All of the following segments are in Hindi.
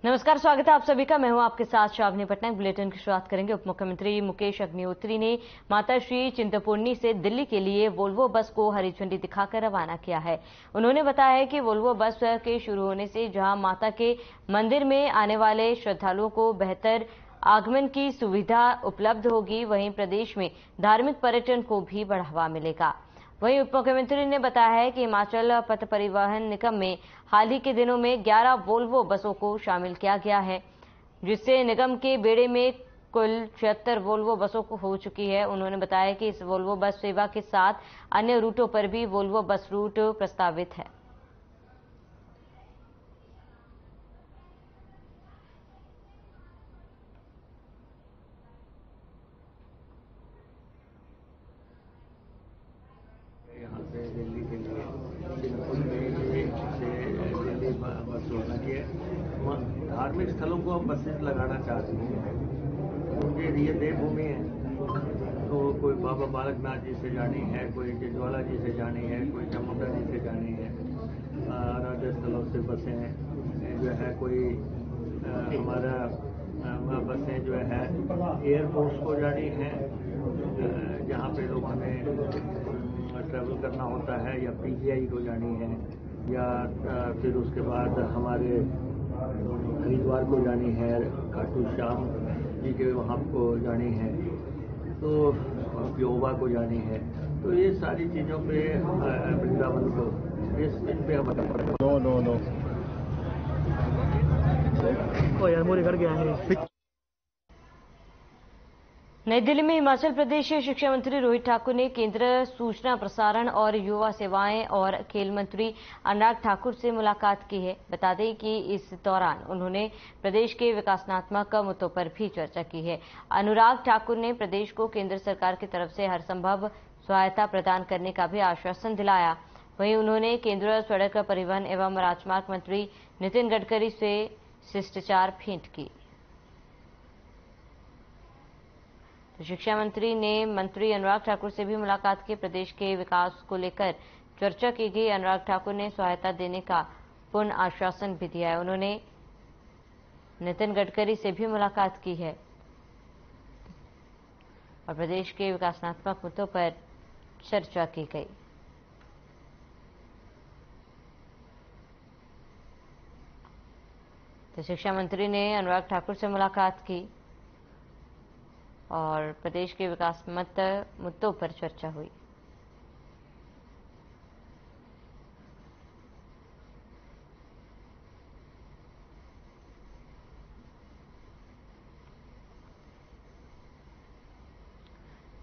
नमस्कार, स्वागत है आप सभी का। मैं हूं आपके साथ शावनी पटनायक। बुलेटिन की शुरुआत करेंगे। उप मुख्यमंत्री मुकेश अग्निहोत्री ने माताश्री चिंतपूर्णी से दिल्ली के लिए वोल्वो बस को हरी झंडी दिखाकर रवाना किया है। उन्होंने बताया है कि वोल्वो बस के शुरू होने से जहां माता के मंदिर में आने वाले श्रद्धालुओं को बेहतर आगमन की सुविधा उपलब्ध होगी, वहीं प्रदेश में धार्मिक पर्यटन को भी बढ़ावा मिलेगा। वहीं उप मुख्यमंत्री ने बताया है कि हिमाचल पथ परिवहन निगम में हाल ही के दिनों में 11 वोल्वो बसों को शामिल किया गया है, जिससे निगम के बेड़े में कुल 76 वोल्वो बसों को हो चुकी है। उन्होंने बताया कि इस वोल्वो बस सेवा के साथ अन्य रूटों पर भी वोल्वो बस रूट प्रस्तावित है। यहाँ से दिल्ली के लिए दिल्ली बस होना चाहिए। धार्मिक स्थलों को हम बसेस लगाना चाहते हैं क्योंकि ये देवभूमि है। तो कोई बाबा बालकनाथ जी से जानी है, कोई चिंचवाला जी से जानी है, कोई चामुंडा जी से जानी है। आराध्य स्थलों से बसें जो है कोई हमारा बसें जो है एयरपोर्ट्स को जानी है, जहाँ पे लोगों ने ट्रैवल करना होता है, या पीजीआई को जानी है, या फिर उसके बाद हमारे हरिद्वार को जानी है, खाटू श्याम जी के वहाँ को जानी है, तो प्योबा को जानी है। तो ये सारी चीज़ों पे वृंदावन को इन पे हम नो ओ यार मोरे घर गया है। नई दिल्ली में हिमाचल प्रदेश के शिक्षा मंत्री रोहित ठाकुर ने केंद्र सूचना प्रसारण और युवा सेवाएं और खेल मंत्री अनुराग ठाकुर से मुलाकात की है। बता दें कि इस दौरान उन्होंने प्रदेश के विकासात्मक मुद्दों पर भी चर्चा की है। अनुराग ठाकुर ने प्रदेश को केंद्र सरकार की तरफ से हर संभव सहायता प्रदान करने का भी आश्वासन दिलाया। वहीं उन्होंने केंद्रीय सड़क परिवहन एवं राजमार्ग मंत्री नितिन गडकरी से शिष्टाचार भेंट की। शिक्षा मंत्री ने मंत्री अनुराग ठाकुर से भी मुलाकात की। प्रदेश के विकास को लेकर चर्चा की गई। अनुराग ठाकुर ने सहायता देने का पूर्ण आश्वासन भी दिया है। उन्होंने नितिन गडकरी से भी मुलाकात की है और प्रदेश के विकासात्मक मुद्दों पर चर्चा की गई। तो शिक्षा मंत्री ने अनुराग ठाकुर से मुलाकात की और प्रदेश के विकास मुद्दों पर चर्चा हुई।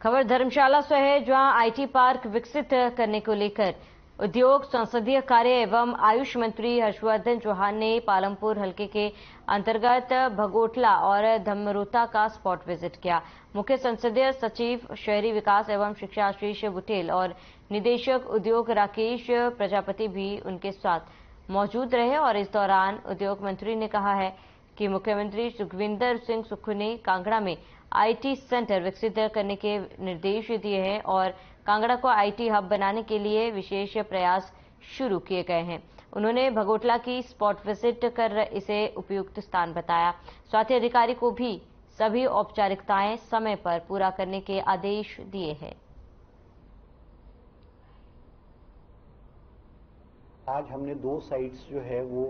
खबर धर्मशाला से है, जहां आईटी पार्क विकसित करने को लेकर उद्योग, संसदीय कार्य एवं आयुष मंत्री हर्षवर्धन चौहान ने पालमपुर हलके के अंतर्गत भगोटला और धमरोता का स्पॉट विजिट किया। मुख्य संसदीय सचिव शहरी विकास एवं शिक्षा आशीष बुटेल और निदेशक उद्योग राकेश प्रजापति भी उनके साथ मौजूद रहे और इस दौरान उद्योग मंत्री ने कहा है कि मुख्यमंत्री सुखविंदर सिंह सुक्खू ने कांगड़ा में आईटी सेंटर विकसित करने के निर्देश दिए हैं और कांगड़ा को आईटी हब बनाने के लिए विशेष प्रयास शुरू किए गए हैं। उन्होंने भगोटला की स्पॉट विजिट कर इसे उपयुक्त स्थान बताया। स्वास्थ्य अधिकारी को भी सभी औपचारिकताएं समय पर पूरा करने के आदेश दिए हैं। आज हमने 2 साइट्स जो है वो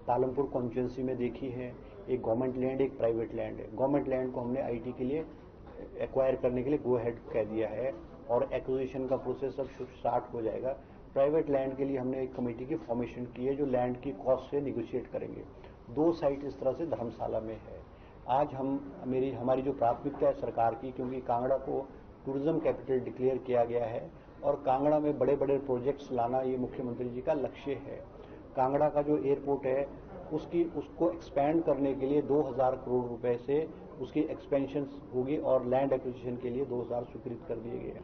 पालमपुर कॉन्स्टिट्यूंसी में देखी है। एक गवर्नमेंट लैंड, एक प्राइवेट लैंड है। गवर्नमेंट लैंड को हमने आईटी के लिए एक्वायर करने के लिए गो हेड कह दिया है और एक्विजिशन का प्रोसेस अब स्टार्ट हो जाएगा। प्राइवेट लैंड के लिए हमने एक कमेटी की फॉर्मेशन की है जो लैंड की कॉस्ट से निगोशिएट करेंगे। 2 साइट इस तरह से धर्मशाला में है। आज हमारी जो प्राथमिकता है सरकार की, क्योंकि कांगड़ा को टूरिज्म कैपिटल डिक्लेयर किया गया है और कांगड़ा में बड़े बड़े प्रोजेक्ट्स लाना ये मुख्यमंत्री जी का लक्ष्य है। कांगड़ा का जो एयरपोर्ट है उसको एक्सपैंड करने के लिए 2000 करोड़ रुपए से उसकी एक्सपेंशन होगी और लैंड एक्विजिशन के लिए 2000 स्वीकृत कर दिए गए हैं।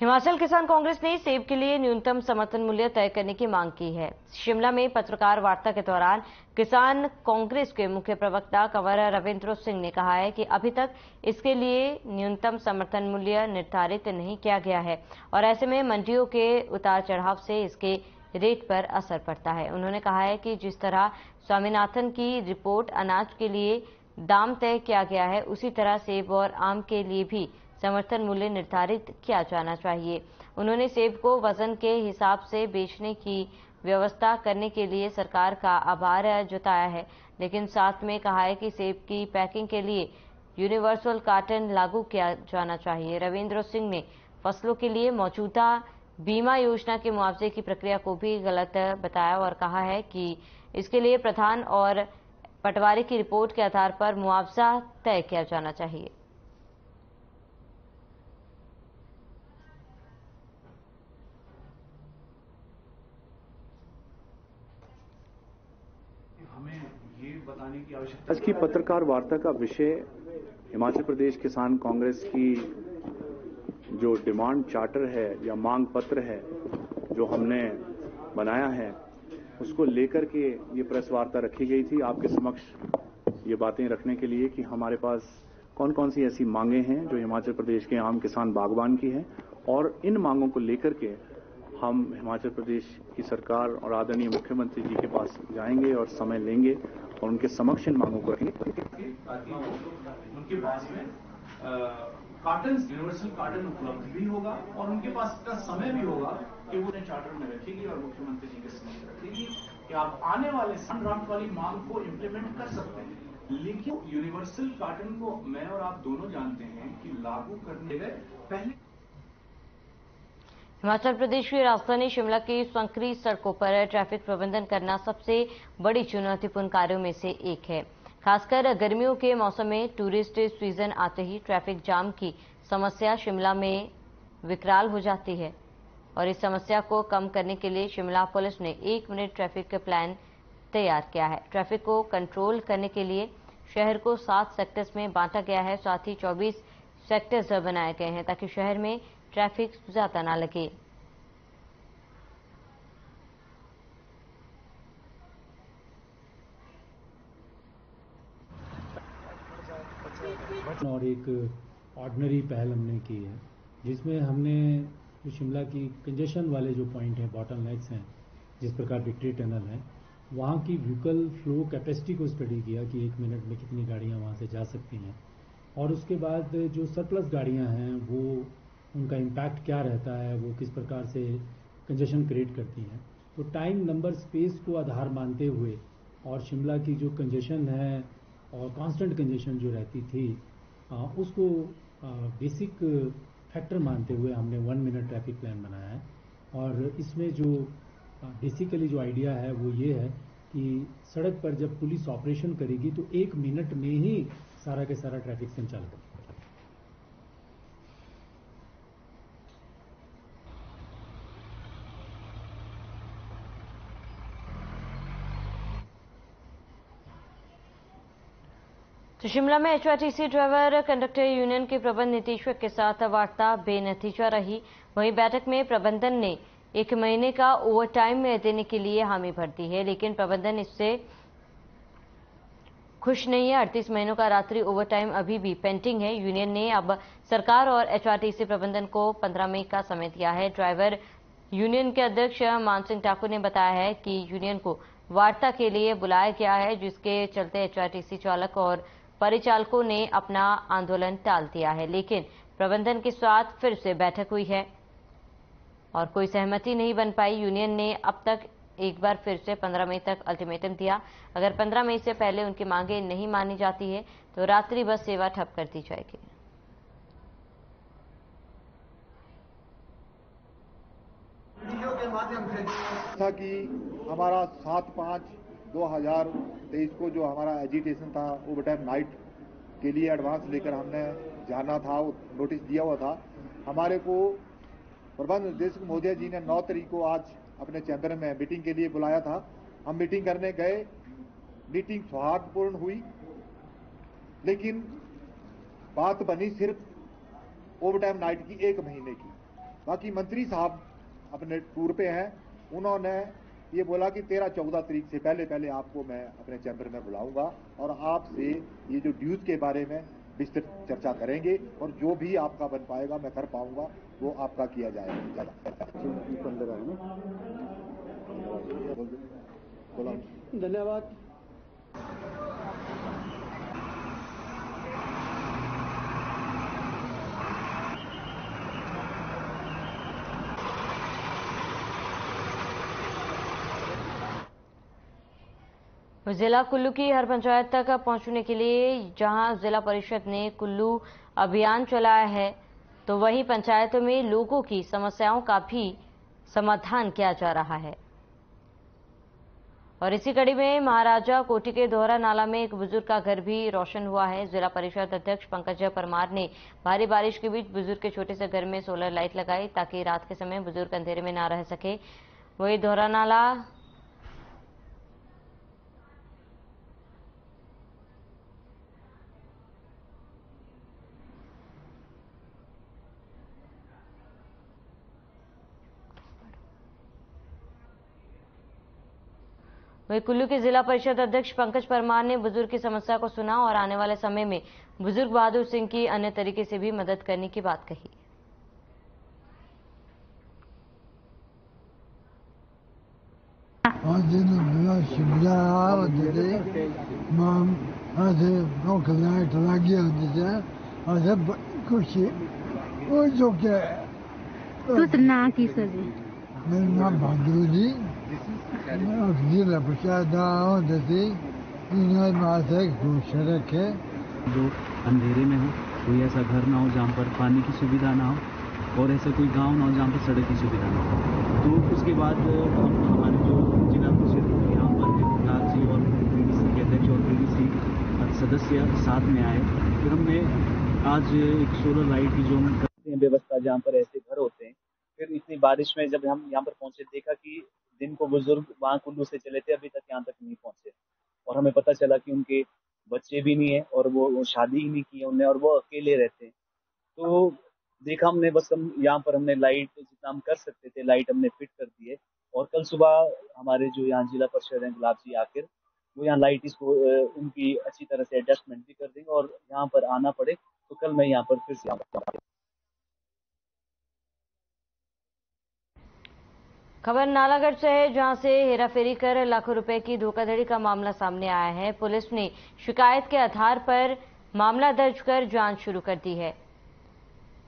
हिमाचल किसान कांग्रेस ने सेब के लिए न्यूनतम समर्थन मूल्य तय करने की मांग की है। शिमला में पत्रकार वार्ता के दौरान किसान कांग्रेस के मुख्य प्रवक्ता कंवर रविंद्र सिंह ने कहा है कि अभी तक इसके लिए न्यूनतम समर्थन मूल्य निर्धारित नहीं किया गया है और ऐसे में मंडियों के उतार चढ़ाव से इसके रेट पर असर पड़ता है। उन्होंने कहा है कि जिस तरह स्वामीनाथन की रिपोर्ट अनाज के लिए दाम तय किया गया है, उसी तरह सेब और आम के लिए भी समर्थन मूल्य निर्धारित किया जाना चाहिए। उन्होंने सेब को वजन के हिसाब से बेचने की व्यवस्था करने के लिए सरकार का आभार जताया है, लेकिन साथ में कहा है कि सेब की पैकिंग के लिए यूनिवर्सल कार्टन लागू किया जाना चाहिए। रविंद्र सिंह ने फसलों के लिए मौजूदा बीमा योजना के मुआवजे की प्रक्रिया को भी गलत बताया और कहा है कि इसके लिए प्रधान और पटवारी की रिपोर्ट के आधार पर मुआवजा तय किया जाना चाहिए। आज की पत्रकार वार्ता का विषय हिमाचल प्रदेश किसान कांग्रेस की जो डिमांड चार्टर है या मांग पत्र है जो हमने बनाया है, उसको लेकर के ये प्रेस वार्ता रखी गई थी आपके समक्ष ये बातें रखने के लिए कि हमारे पास कौन कौन सी ऐसी मांगे हैं जो हिमाचल प्रदेश के आम किसान बागवान की हैं और इन मांगों को लेकर के हम हिमाचल प्रदेश की सरकार और आदरणीय मुख्यमंत्री जी के पास जाएंगे और समय लेंगे और उनके समक्ष इन मांगों को रखेंगे। उनके पास में कार्टन यूनिवर्सल कार्टन उपलब्ध भी होगा और उनके पास का समय भी होगा कि वो चार्टर में रखेगी और मुख्यमंत्री जी के समक्ष रखेगी कि आप आने वाले ड्राफ्ट वाली मांग को इम्प्लीमेंट कर सकते हैं। लेकिन यूनिवर्सल कार्टन को मैं और आप दोनों जानते हैं कि लागू करने गए पहले। हिमाचल प्रदेश की राजधानी शिमला की संकरी सड़कों पर ट्रैफिक प्रबंधन करना सबसे बड़ी चुनौतीपूर्ण कार्यों में से एक है। खासकर गर्मियों के मौसम में टूरिस्ट सीजन आते ही ट्रैफिक जाम की समस्या शिमला में विकराल हो जाती है और इस समस्या को कम करने के लिए शिमला पुलिस ने 1 मिनट ट्रैफिक प्लान तैयार किया है। ट्रैफिक को कंट्रोल करने के लिए शहर को 7 सेक्टर्स में बांटा गया है, साथ ही 24 सेक्टर्स बनाए गए हैं ताकि शहर में ट्रैफिक ज्यादा ना लगे। और एक ऑर्डिनरी पहल हमने की है जिसमें हमने जो शिमला की कंजेशन वाले जो पॉइंट हैं, बॉटलनेक्स हैं, जिस प्रकार विक्ट्री टनल है, वहाँ की व्हीकल फ्लो कैपेसिटी को स्टडी किया कि 1 मिनट में कितनी गाड़ियाँ वहाँ से जा सकती हैं और उसके बाद जो सरप्लस गाड़ियाँ हैं वो उनका इम्पैक्ट क्या रहता है, वो किस प्रकार से कंजेशन क्रिएट करती हैं। तो टाइम, नंबर, स्पेस को आधार मानते हुए और शिमला की जो कंजेशन है और कांस्टेंट कंजेशन जो रहती थी उसको बेसिक फैक्टर मानते हुए हमने 1 मिनट ट्रैफिक प्लान बनाया है। और इसमें जो बेसिकली जो आइडिया है वो ये है कि सड़क पर जब पुलिस ऑपरेशन करेगी तो 1 मिनट में ही सारा के सारा ट्रैफिक संचालित होगा। तो शिमला में एचआरटीसी ड्राइवर कंडक्टर यूनियन के प्रबंध निदेशक के साथ वार्ता बेनतीजा रही। वहीं बैठक में प्रबंधन ने 1 महीने का ओवरटाइम देने के लिए हामी भर दी है, लेकिन प्रबंधन इससे खुश नहीं है। 38 महीनों का रात्रि ओवरटाइम अभी भी पेंडिंग है। यूनियन ने अब सरकार और एचआरटीसी प्रबंधन को 15 मई का समय दिया है। ड्राइवर यूनियन के अध्यक्ष मान सिंह ठाकुर ने बताया है कि यूनियन को वार्ता के लिए बुलाया गया है, जिसके चलते एचआरटीसी चालक और परिचालकों ने अपना आंदोलन टाल दिया है, लेकिन प्रबंधन के साथ फिर से बैठक हुई है और कोई सहमति नहीं बन पाई। यूनियन ने अब तक एक बार फिर से 15 मई तक अल्टीमेटम दिया। अगर 15 मई से पहले उनकी मांगे नहीं मानी जाती है तो रात्रि बस सेवा ठप कर दी जाएगी। था कि हमारा 7/5/2023 को जो हमारा एजिटेशन था ओवरटाइम नाइट के लिए एडवांस लेकर हमने जाना था, नोटिस दिया हुआ था। हमारे को प्रबंध निदेशक महोदय जी ने 9 तारीख को आज अपने चैम्बर में मीटिंग के लिए बुलाया था। हम मीटिंग करने गए, मीटिंग सौहार्दपूर्ण हुई, लेकिन बात बनी सिर्फ ओवरटाइम नाइट की 1 महीने की। बाकी मंत्री साहब अपने टूर पे हैं, उन्होंने ये बोला कि 13-14 तारीख से पहले आपको मैं अपने चैम्बर में बुलाऊंगा और आपसे ये जो ड्यूज के बारे में विस्तृत चर्चा करेंगे और जो भी आपका बन पाएगा मैं कर पाऊंगा वो आपका किया जाएगा। धन्यवाद। जिला कुल्लू की हर पंचायत तक पहुंचने के लिए जहां जिला परिषद ने कुल्लू अभियान चलाया है, तो वहीं पंचायतों में लोगों की समस्याओं का भी समाधान किया जा रहा है। और इसी कड़ी में महाराजा कोठी के दोहरा नाला में एक बुजुर्ग का घर भी रोशन हुआ है। जिला परिषद अध्यक्ष पंकज परमार ने भारी बारिश के बीच बुजुर्ग के छोटे से घर में सोलर लाइट लगाई ताकि रात के समय बुजुर्ग अंधेरे में न रह सके। वही दोहरा नाला वहीं कुल्लू के जिला परिषद अध्यक्ष पंकज परमार ने बुजुर्ग की समस्या को सुना और आने वाले समय में बुजुर्ग बहादुर सिंह की अन्य तरीके से भी मदद करने की बात कही। जिला परिषद जो अंधेरे में हो, कोई ऐसा घर ना हो जहाँ पर पानी की सुविधा ना हो और ऐसा कोई गांव ना हो जहाँ पर सड़क की सुविधा ना हो। तो उसके बाद हमारे जो जिला परिषद यहाँ पर लाल जी और पीडीसी के अध्यक्ष और पीडीसी सदस्य साथ में आए। फिर हमने आज एक सोलर लाइट की जो हम करते हैं व्यवस्था, जहाँ पर ऐसे घर होते हैं। फिर इतनी बारिश में जब हम यहाँ पर पहुंचे, देखा कि दिन को बुजुर्ग वहाँ कुल्लू से चले थे, अभी तक यहाँ तक नहीं पहुंचे और हमें पता चला कि उनके बच्चे भी नहीं है और वो शादी ही नहीं की है उन्हें और वो अकेले रहते हैं। तो देखा हमने, बस हम यहाँ पर हमने लाइट जितना हम कर सकते थे लाइट हमने फिट कर दी है और कल सुबह हमारे जो यहाँ जिला परिषद हैं गुलाब जी आकर वो यहाँ लाइट इसको उनकी अच्छी तरह से एडजस्टमेंट भी कर देंगे और यहाँ पर आना पड़े तो कल मैं यहाँ पर फिर से आऊँगा। खबर नालागढ़ से है, जहां से हेराफेरी कर लाखों रुपए की धोखाधड़ी का मामला सामने आया है। पुलिस ने शिकायत के आधार पर मामला दर्ज कर जांच शुरू कर दी है।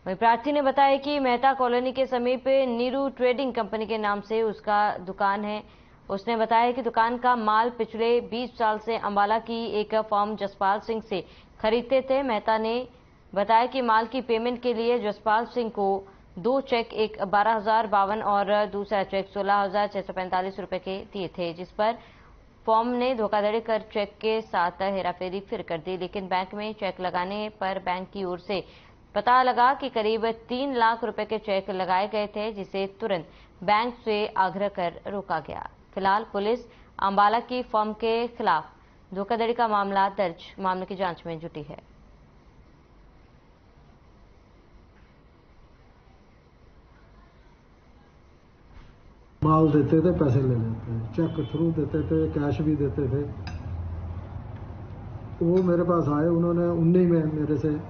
वहीं प्रार्थी ने बताया कि मेहता कॉलोनी के समीप नीरू ट्रेडिंग कंपनी के नाम से उसका दुकान है। उसने बताया कि दुकान का माल पिछले 20 साल से अंबाला की एक फर्म जसपाल सिंह से खरीदते थे। मेहता ने बताया कि माल की पेमेंट के लिए जसपाल सिंह को 2 चेक, एक 12,052 और दूसरा चेक 16,645 रुपए के दिए थे, जिस पर फॉर्म ने धोखाधड़ी कर चेक के साथ हेराफेरी फिर कर दी। लेकिन बैंक में चेक लगाने पर बैंक की ओर से पता लगा कि करीब 3 लाख रुपए के चेक लगाए गए थे, जिसे तुरंत बैंक से आग्रह कर रोका गया। फिलहाल पुलिस अंबाला की फर्म के खिलाफ धोखाधड़ी का मामला दर्ज मामले की जांच में जुटी है। माल देते थे, पैसे ले लेते थे, चेक थ्रू देते थे, कैश भी देते थे। वो मेरे पास आए, उन्होंने 19 में मेरे से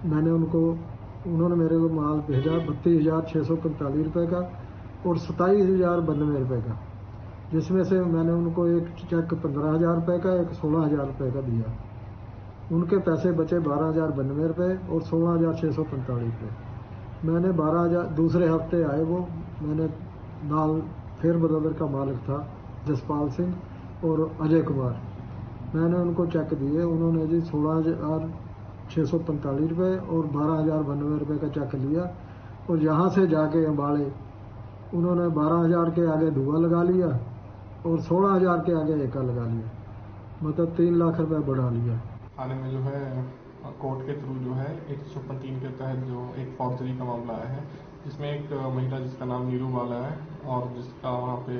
उन्होंने मेरे को माल भेजा 32,645 रुपये का और 27,092 रुपये का, जिसमें से मैंने उनको एक चेक 15,000 रुपये का, एक 16,000 रुपये का दिया। उनके पैसे बचे 12,092 रुपये और 16,645 रुपये। मैंने 12,000 दूसरे हफ्ते आए, वो मैंने नाल फेर बदलर का मालिक था जसपाल सिंह और अजय कुमार, मैंने उनको चेक दिए। उन्होंने जी 16,645 रुपये और 12,092 रुपये का चेक लिया और यहाँ से जाके अंबाले उन्होंने 12,000 के आगे धुआं लगा लिया और 16,000 के आगे एका लगा लिया, मतलब 3 लाख रुपये बढ़ा लिया। थाने में जो है कोर्ट के थ्रू जो है 153 के तहत जो एक फॉर्जरी का मामला आया है, जिसमें एक महिला जिसका नाम नीरू वाला है और जिसका वहाँ पे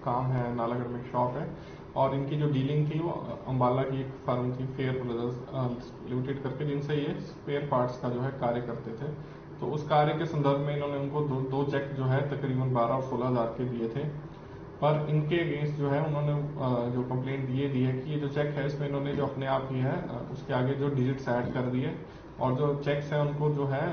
काम है, नालागढ़ में एक शॉप है और इनकी जो डीलिंग थी वो अंबाला की एक फर्म थी फेयर ब्रदर्स लिमिटेड करके, जिनसे ये स्पेयर पार्ट्स का जो है कार्य करते थे। तो उस कार्य के संदर्भ में इन्होंने उनको दो चेक जो है तकरीबन 12 और 16 हज़ार के दिए थे। पर इनके अगेंस्ट जो है उन्होंने जो कंप्लेंट दी है कि ये जो चेक है इसमें इन्होंने जो अपने आप ही है उसके आगे जो डिजिट्स ऐड कर दिए और जो चेक्स है उनको जो है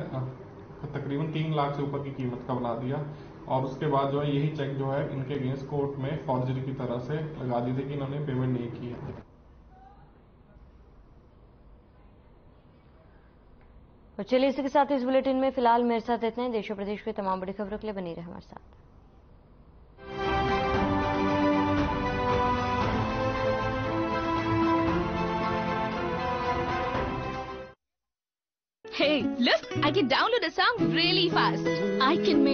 तकरीबन 3 लाख से ऊपर की कीमत का बना दिया और उसके बाद जो है यही चेक जो है इनके अगेंस्ट कोर्ट में फॉर्जरी की तरह से लगा दी थी कि इन्होंने पेमेंट नहीं की है। और चलिए इसी के साथ इस बुलेटिन में फिलहाल मेरे साथ इतने हैं। देश और प्रदेश की तमाम बड़ी खबरों के लिए बनी रहे हमारे साथ। Hey, look! I can download a song really fast. I can make